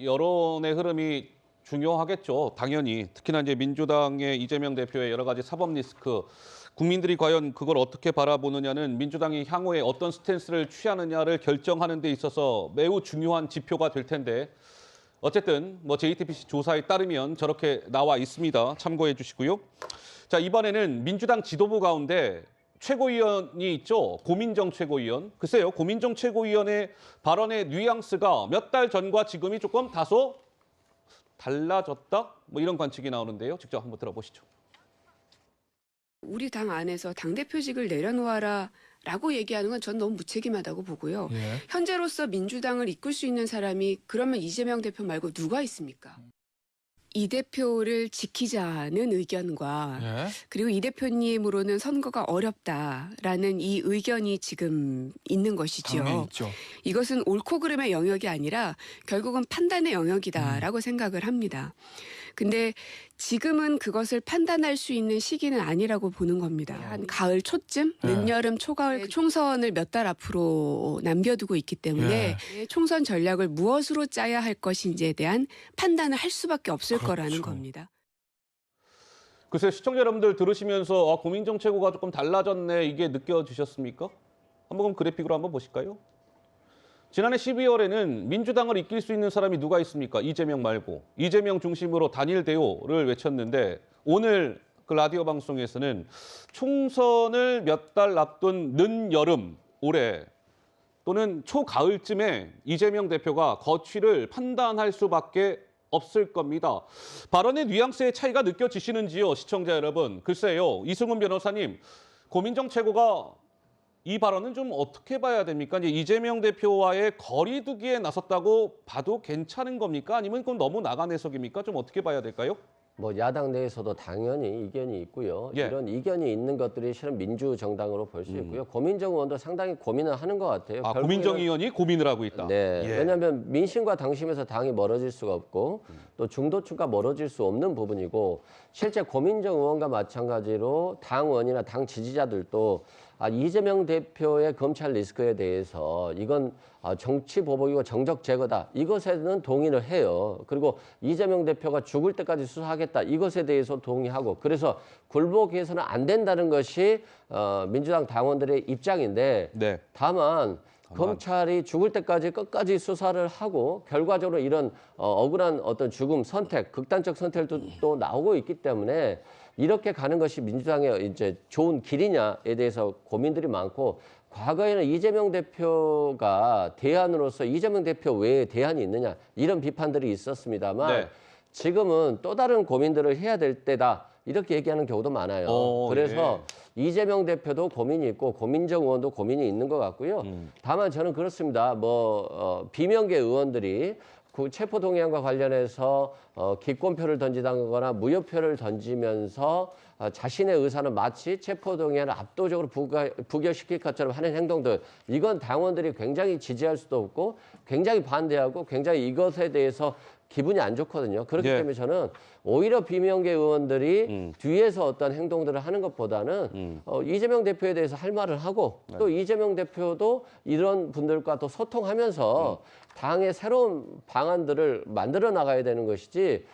여론의 흐름이 중요하겠죠. 당연히. 특히나 이제 민주당의 이재명 대표의 여러 가지 사법 리스크, 국민들이 과연 그걸 어떻게 바라보느냐는 민주당이 향후에 어떤 스탠스를 취하느냐를 결정하는 데 있어서 매우 중요한 지표가 될 텐데 어쨌든 뭐 JTBC 조사에 따르면 저렇게 나와 있습니다. 참고해 주시고요. 자, 이번에는 민주당 지도부 가운데 최고위원이 있죠. 고민정 최고위원. 글쎄요, 고민정 최고위원의 발언의 뉘앙스가 몇 달 전과 지금이 조금 다소 달라졌다? 뭐 이런 관측이 나오는데요. 직접 한번 들어보시죠. 우리 당 안에서 당대표직을 내려놓아라 라고 얘기하는 건 전 너무 무책임하다고 보고요. 예. 현재로서 민주당을 이끌 수 있는 사람이 그러면 이재명 대표 말고 누가 있습니까? 이 대표를 지키자는 의견과 예. 그리고 이 대표님으로는 선거가 어렵다라는 이 의견이 지금 있는 것이죠. 당연히 있죠. 이것은 옳고 그름의 영역이 아니라 결국은 판단의 영역이다라고 생각을 합니다. 근데 지금은 그것을 판단할 수 있는 시기는 아니라고 보는 겁니다. 한 가을 초쯤, 늦여름 초가을 총선을 몇 달 앞으로 남겨두고 있기 때문에 총선 전략을 무엇으로 짜야 할 것인지에 대한 판단을 할 수밖에 없을 거라는 겁니다. 글쎄 시청자 여러분들 들으시면서 고민정 최고가 조금 달라졌네 이게 느껴지셨습니까? 한번 그럼 그래픽으로 한번 보실까요? 지난해 12월에는 민주당을 이끌 수 있는 사람이 누가 있습니까? 이재명 말고. 이재명 중심으로 단일 대우를 외쳤는데 오늘 그 라디오 방송에서는 총선을 몇 달 앞둔 늦여름 올해 또는 초가을쯤에 이재명 대표가 거취를 판단할 수밖에 없을 겁니다. 발언의 뉘앙스의 차이가 느껴지시는지요, 시청자 여러분? 글쎄요, 이승훈 변호사님, 고민정 최고가 이 발언은 좀 어떻게 봐야 됩니까? 이제 이재명 대표와의 거리 두기에 나섰다고 봐도 괜찮은 겁니까? 아니면 그건 너무 나간 해석입니까? 좀 어떻게 봐야 될까요? 뭐 야당 내에서도 당연히 이견이 있고요. 예. 이런 이견이 있는 것들이 실은 민주정당으로 볼 수 있고요. 고민정 의원도 상당히 고민을 하는 것 같아요. 아, 고민정 의원이 고민을 하고 있다. 네, 예. 왜냐하면 민심과 당심에서 당이 멀어질 수가 없고 또 중도층과 멀어질 수 없는 부분이고 실제 고민정 의원과 마찬가지로 당 의원이나 당 지지자들도 이재명 대표의 검찰 리스크에 대해서 이건 정치 보복이고 정적 제거다. 이것에는 동의를 해요. 그리고 이재명 대표가 죽을 때까지 수사하겠다. 이것에 대해서 동의하고 그래서 굴복해서는 안 된다는 것이 민주당 당원들의 입장인데 네. 다만 검찰이 죽을 때까지 끝까지 수사를 하고 결과적으로 이런 억울한 어떤 죽음 선택, 극단적 선택도 또 나오고 있기 때문에 이렇게 가는 것이 민주당의 이제 좋은 길이냐에 대해서 고민들이 많고 과거에는 이재명 대표가 대안으로서 이재명 대표 외에 대안이 있느냐 이런 비판들이 있었습니다만 네. 지금은 또 다른 고민들을 해야 될 때다 이렇게 얘기하는 경우도 많아요. 그래서 이재명 대표도 고민이 있고 고민정 의원도 고민이 있는 것 같고요. 다만 저는 그렇습니다. 비명계 의원들이 그 체포동의안과 관련해서 기권표를 던지다거나 무효표를 던지면서 자신의 의사는 마치 체포동의안을 압도적으로 부결시킬 것처럼 하는 행동들 이건 당원들이 굉장히 지지할 수도 없고 굉장히 반대하고 굉장히 이것에 대해서 기분이 안 좋거든요. 그렇기 때문에 저는 오히려 비명계 의원들이 뒤에서 어떤 행동들을 하는 것보다는 이재명 대표에 대해서 할 말을 하고 또 이재명 대표도 이런 분들과 또 소통하면서 당의 새로운 방안들을 만들어 나가야 되는 것이지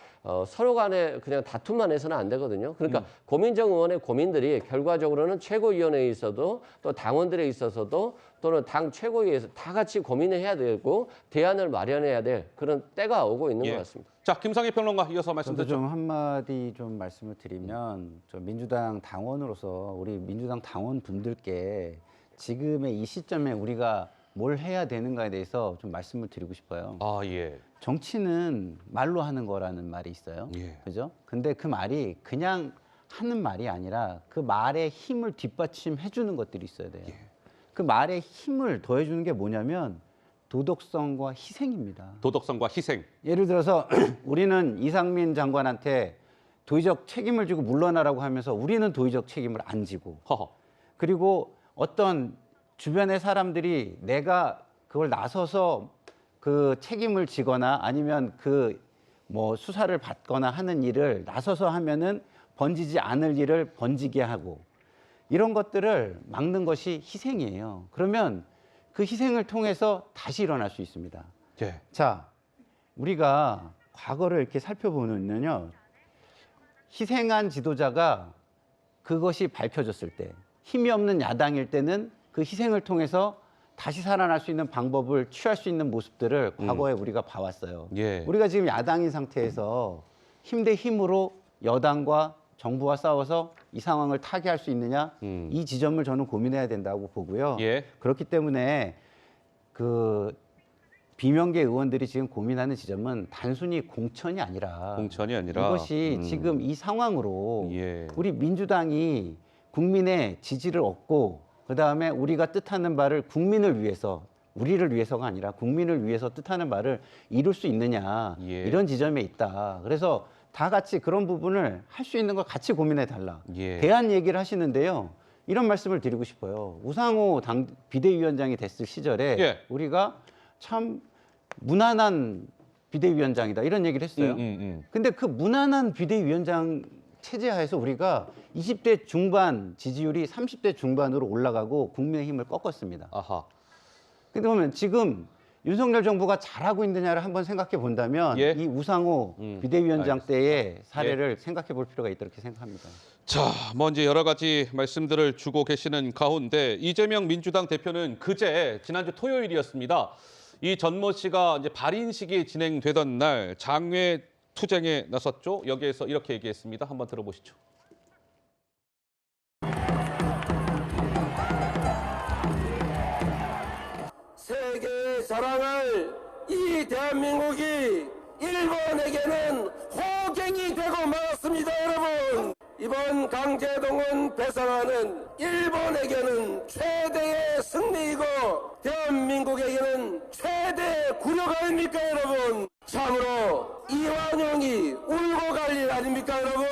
서로 간에 그냥 다툼만 해서는 안 되거든요. 그러니까 고민정 의원의 고민들이 결과적으로는 최고위원회에 있어도 또 당원들에 있어서도 또는 당 최고위에서 다 같이 고민을 해야 되고 대안을 마련해야 될 그런 때가 오고 있는 것 같습니다. 자, 김상희 평론가 이어서 말씀 저도 듣죠. 좀 한마디 좀 말씀을 드리면 저 민주당 당원으로서 우리 민주당 당원 분들께 지금의 이 시점에 우리가 뭘 해야 되는가에 대해서 좀 말씀을 드리고 싶어요. 아, 예. 정치는 말로 하는 거라는 말이 있어요. 예. 그죠? 근데 그 말이 그냥 하는 말이 아니라 그 말에 힘을 뒷받침해 주는 것들이 있어야 돼요. 그 말에 힘을 더해 주는 게 뭐냐면 도덕성과 희생입니다. 도덕성과 희생. 예를 들어서 우리는 이상민 장관한테 도의적 책임을 지고 물러나라고 하면서 우리는 도의적 책임을 안 지고 그리고 어떤 주변의 사람들이 내가 그걸 나서서 그 책임을 지거나 아니면 그 뭐 수사를 받거나 하는 일을 나서서 하면은 번지지 않을 일을 번지게 하고 이런 것들을 막는 것이 희생이에요. 그러면 그 희생을 통해서 다시 일어날 수 있습니다. 예. 자, 우리가 과거를 이렇게 살펴보면요. 희생한 지도자가 그것이 밝혀졌을 때, 힘이 없는 야당일 때는 그 희생을 통해서 다시 살아날 수 있는 방법을 취할 수 있는 모습들을 과거에 우리가 봐왔어요. 예. 우리가 지금 야당인 상태에서 힘 대 힘으로 여당과 정부와 싸워서 이 상황을 타개할 수 있느냐, 이 지점을 저는 고민해야 된다고 보고요. 예. 그렇기 때문에 그 비명계 의원들이 지금 고민하는 지점은 단순히 공천이 아니라 이것이 지금 이 상황으로 예. 우리 민주당이 국민의 지지를 얻고 그다음에 우리가 뜻하는 바를 국민을 위해서, 우리를 위해서가 아니라 국민을 위해서 뜻하는 바를 이룰 수 있느냐, 예. 이런 지점에 있다. 그래서 다 같이 그런 부분을 할 수 있는 걸 같이 고민해 달라. 예. 대안 얘기를 하시는데요. 이런 말씀을 드리고 싶어요. 우상호 당 비대위원장이 됐을 시절에 예. 우리가 참 무난한 비대위원장이다, 이런 얘기를 했어요. 근데 그 무난한 비대위원장 체제 하에서 우리가 20대 중반 지지율이 30대 중반으로 올라가고 국민의힘을 꺾었습니다. 아하. 근데 보면 지금 윤석열 정부가 잘하고 있느냐를 한번 생각해 본다면 예. 이 우상호 비대위원장 때의 사례를 생각해 볼 필요가 있다, 이렇게 생각합니다. 자, 뭐 이제 여러 가지 말씀들을 주고 계시는 가운데 이재명 민주당 대표는 그제 지난주 토요일이었습니다. 이 전모 씨가 이제 발인식이 진행되던 날 장외 투쟁에 나섰죠. 여기에서 이렇게 얘기했습니다. 한번 들어보시죠. 세계의 자랑을 이 대한민국이 일본에게는 호갱이 되고 말았습니다, 여러분. 이번 강제동원 배상안은 일본에게는 최대의 승리이고 대한민국에게는 최대의 굴욕 아닙니까, 여러분? 참으로 이완용이 울고 갈 일 아닙니까, 여러분?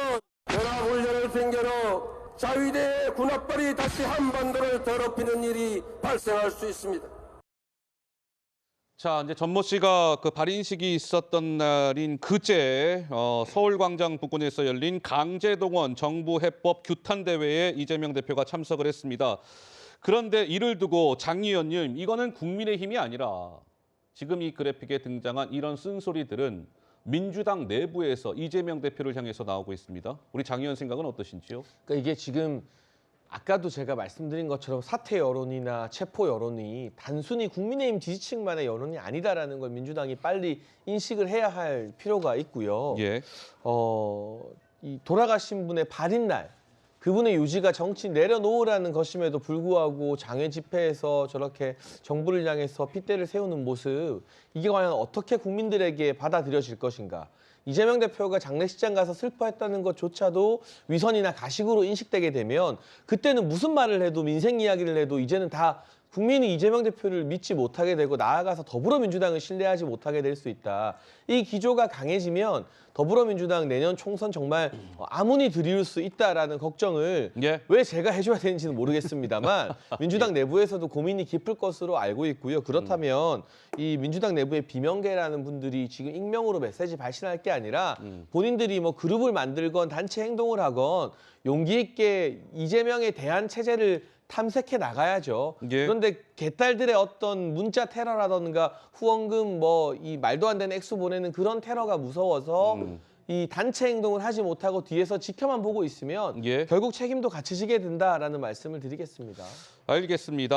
연합훈련을 핑계로 자위대의 군합발이 다시 한반도를 더럽히는 일이 발생할 수 있습니다. 자, 이제 전모 씨가 그 발인식이 있었던 날인 그제 서울광장 부근에서 열린 강제동원 정부해법 규탄대회에 이재명 대표가 참석을 했습니다. 그런데 이를 두고 장 의원님, 이거는 국민의힘이 아니라 지금 이 그래픽에 등장한 이런 쓴소리들은 민주당 내부에서 이재명 대표를 향해서 나오고 있습니다. 우리 장 의원 생각은 어떠신지요? 그러니까 이게 지금 아까도 제가 말씀드린 것처럼 사퇴 여론이나 체포 여론이 단순히 국민의힘 지지층만의 여론이 아니다라는 걸 민주당이 빨리 인식을 해야 할 필요가 있고요. 예. 이 돌아가신 분의 발인날, 그분의 유지가 정치 내려놓으라는 것임에도 불구하고 장외 집회에서 저렇게 정부를 향해서 핏대를 세우는 모습, 이게 과연 어떻게 국민들에게 받아들여질 것인가. 이재명 대표가 장례식장 가서 슬퍼했다는 것조차도 위선이나 가식으로 인식되게 되면 그때는 무슨 말을 해도 민생 이야기를 해도 이제는 다 국민이 이재명 대표를 믿지 못하게 되고 나아가서 더불어민주당을 신뢰하지 못하게 될 수 있다. 이 기조가 강해지면 더불어민주당 내년 총선 정말 아무니 들이울 수 있다라는 걱정을 예. 왜 제가 해줘야 되는지는 모르겠습니다만 민주당 내부에서도 고민이 깊을 것으로 알고 있고요. 그렇다면 이 민주당 내부의 비명계라는 분들이 지금 익명으로 메시지 발신할 게 아니라 본인들이 뭐 그룹을 만들건 단체 행동을 하건 용기 있게 이재명에 대한 체제를 탐색해 나가야죠. 예. 그런데 개딸들의 어떤 문자 테러라던가 후원금 뭐 이 말도 안 되는 액수 보내는 그런 테러가 무서워서 이 단체 행동을 하지 못하고 뒤에서 지켜만 보고 있으면 예. 결국 책임도 같이 지게 된다라는 말씀을 드리겠습니다. 알겠습니다.